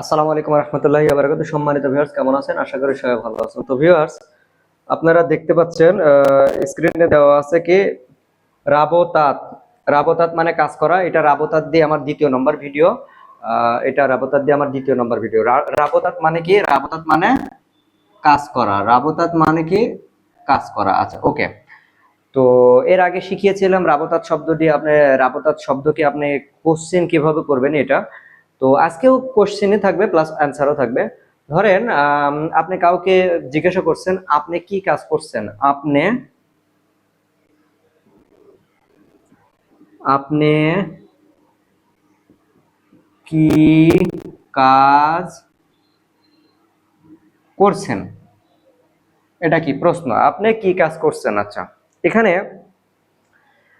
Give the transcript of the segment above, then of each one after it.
আসসালামু আলাইকুম রহমতুল্লাহি ওয়া বারাকাতুহু। সম্মানিত ভিউয়ার্স, কেমন আছেন? আশা করি সবাই ভালো আছেন। তো ভিউয়ার্স, আপনারা দেখতে পাচ্ছেন স্ক্রিনে দেওয়া আছে কি রাবতাত। রাবতাত মানে কাজ করা। এটা রাবতাত দিয়ে আমার দ্বিতীয় নম্বর ভিডিও। এটা রাবতাত দিয়ে আমার দ্বিতীয় নম্বর ভিডিও। রাবতাত মানে কি? রাবতাত মানে কাজ করা। রাবতাত মানে কি? কাজ করা। আচ্ছা, ওকে। তো এর আগে শিখিয়েছিলাম রাবতাত শব্দটি। আপনি রাবতাত শব্দকে আপনি কোশ্চেন কিভাবে করবেন এটা। তো আজকেও কোশ্চেনই থাকবে প্লাস অ্যান্সারও থাকবে। ধরেন আপনি কাউকে জিজ্ঞাসা করছেন, আপনি কি কাজ করছেন? আপনি আপনি কি কাজ করছেন? এটা কি প্রশ্ন? আপনি কি কাজ করছেন? আচ্ছা, এখানে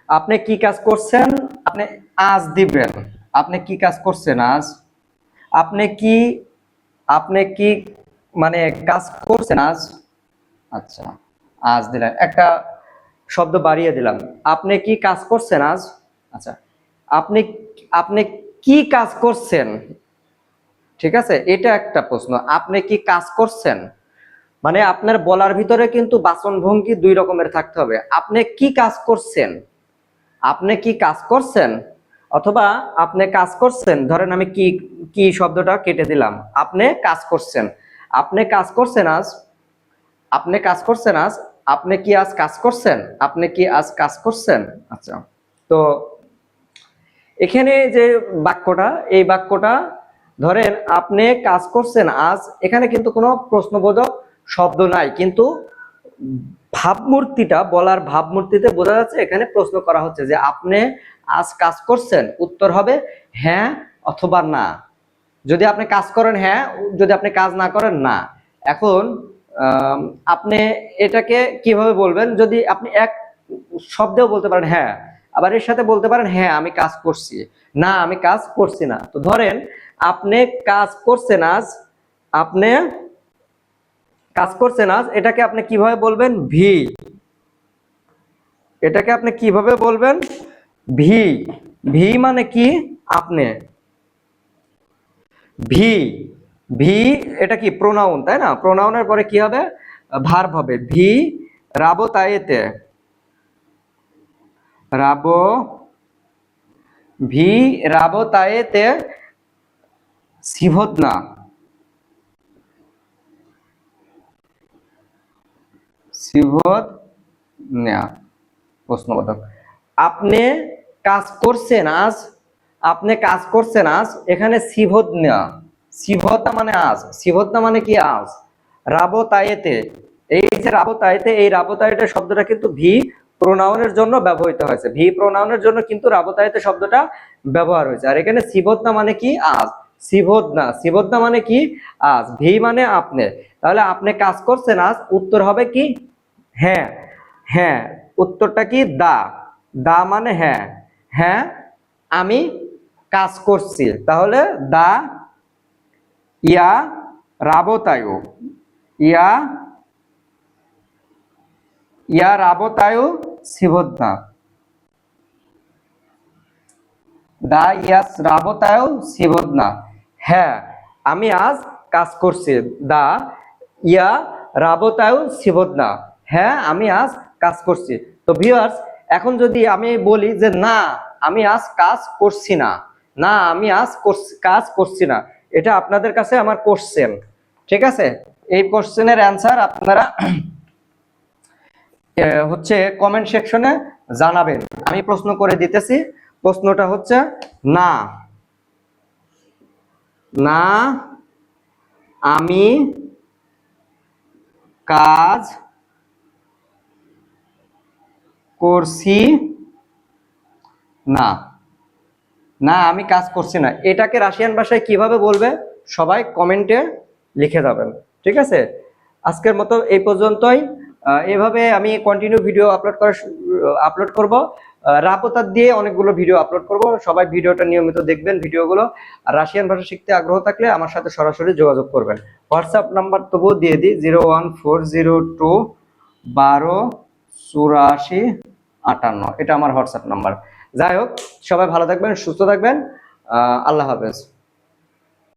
আপনি কি কাজ করছেন, আপনি আজ দিবেন। আপনি কি কাজ করছেন আজ? আপনি কি আপনি কি মানে কাজ করছেন আজ? আচ্ছা, আজ দিলাম, একটা শব্দ বাড়িয়ে দিলাম। আপনি কি কাজ করছেন আজ? আচ্ছা, আপনি আপনি কি কাজ করছেন? ঠিক আছে, এটা একটা প্রশ্ন। আপনি কি কাজ করছেন মানে আপনার বলার ভিতরে কিন্তু বাচন ভঙ্গি দুই রকমের থাকতে হবে। আপনি কি কাজ করছেন? আপনি কি কাজ করছেন, অথবা আপনি কাজ করছেন। ধরেন আমি কি কি শব্দটা কেটে দিলাম। আপনি কাজ করছেন। আপনি কাজ করছেন আজ। আপনি কাজ করছেন আজ। আপনি কি আজ কাজ করছেন? আপনি কি আজ কাজ করছেন? আচ্ছা, তো এখানে যে বাক্যটা, এই বাক্যটা ধরেন আপনি কাজ করছেন আজ, এখানে কিন্তু কোনো প্রশ্নবোধক শব্দ নাই, কিন্তু ভাবমূর্তিটা, বলার ভাবমূর্তিতে বোঝা যাচ্ছে এখানে প্রশ্ন করা হচ্ছে যে আপনি আজ কাজ করছেন। উত্তর হবে হ্যাঁ অথবা না। যদি আপনি কাজ করেন হ্যাঁ, যদি আপনি কাজ না করেন না। এখন আপনি এটাকে কিভাবে বলবেন? যদি আপনি এক শব্দেও বলতে পারেন হ্যাঁ, আবার এর সাথে বলতে পারেন হ্যাঁ আমি কাজ করছি, না আমি কাজ করছি না। তো ধরেন আপনি কাজ করছেন আজ, আপনি কাজ করছেন আজ, এটাকে আপনি কিভাবে বলবেন? ভি। এটাকে আপনি কিভাবে বলবেন? ভি। ভি মানে কি? আপনি। ভি। ভি এটা কি প্রোনাউন, তাই না? প্রোনাউনের পরে কি হবে? ভার্ব হবে। ভি রাবতায়েতে। রাব ভি রাবতায়েতে সিভদনা। সিভদনা প্রশ্নবোধক। আপনি কাজ করছেন আজ। আপনি কাজ করছেন আজ, এখানে সিভদনা। সিভদনা মানে আজ। সিভদনা মানে কি? আজ। রাবতায়েতে, এই যে রাবতায়েতে, এই রাবতায়েতে শব্দটা কিন্তু ভি প্রোনাউনের জন্য ব্যবহৃত হয়েছে। ভি প্রোনাউনের জন্য কিন্তু রাবতায়েতে শব্দটা ব্যবহার হয়েছে। আর এখানে সিভদনা মানে কি? আজ। সিভদনা, সিভদনা মানে কি? আজ। ভি মানে আপনি। তাহলে আপনি কাজ করছেন আজ, উত্তর হবে কি? হ্যাঁ। হ্যাঁ, উত্তরটা কি? দা। দা মানে হ্যাঁ। হ্যাঁ আমি কাজ করছি। তাহলে দা ইয়া রাবতায়ু। ইয়া ইয়া রাবতায়ু সিভদনা। দা ইয়াস রাবতায়ু সিভদনা। হ্যাঁ আমি আজ কাজ করছি। দা ইয়া রাবতায়ু সিভদনা। হ্যাঁ আমি আজ কাজ করছি। তো ভিউয়ার্স, এখন যদি আমি বলি যে না আমি আজ কাজ করছি না, না আমি আজ কাজ করছি না, এটা আপনাদের কাছে আমার কোশ্চেন। ঠিক আছে, এই কোশ্চেনের অ্যান্সার আপনারা হচ্ছে কমেন্ট সেকশনে জানাবেন। আমি প্রশ্ন করে দিতেছি। প্রশ্নটা হচ্ছে না, না আমি কাজ করছি না। না আমি কাজ করছি না, এটাকে রাশিয়ান ভাষায় কিভাবে বলবে সবাই কমেন্টে লিখে যাবেন। ঠিক আছে, আজকের মতো এই পর্যন্তই। এভাবে আমি কন্টিনিউ ভিডিও আপলোড করব। রাবতাত দিয়ে অনেকগুলো ভিডিও আপলোড করব। সবাই ভিডিওটা নিয়মিত দেখবেন ভিডিওগুলো। আর রাশিয়ান ভাষা শিখতে আগ্রহ থাকলে আমার সাথে সরাসরি যোগাযোগ করবেন। হোয়াটসঅ্যাপ নাম্বার তবুও দিয়ে দিই, 01402 12 84 58। এটা আমার হোয়াটসঅ্যাপ নাম্বার। যাই হোক, সবাই ভালো থাকবেন, সুস্থ থাকবেন। আল্লাহ হাফেজ।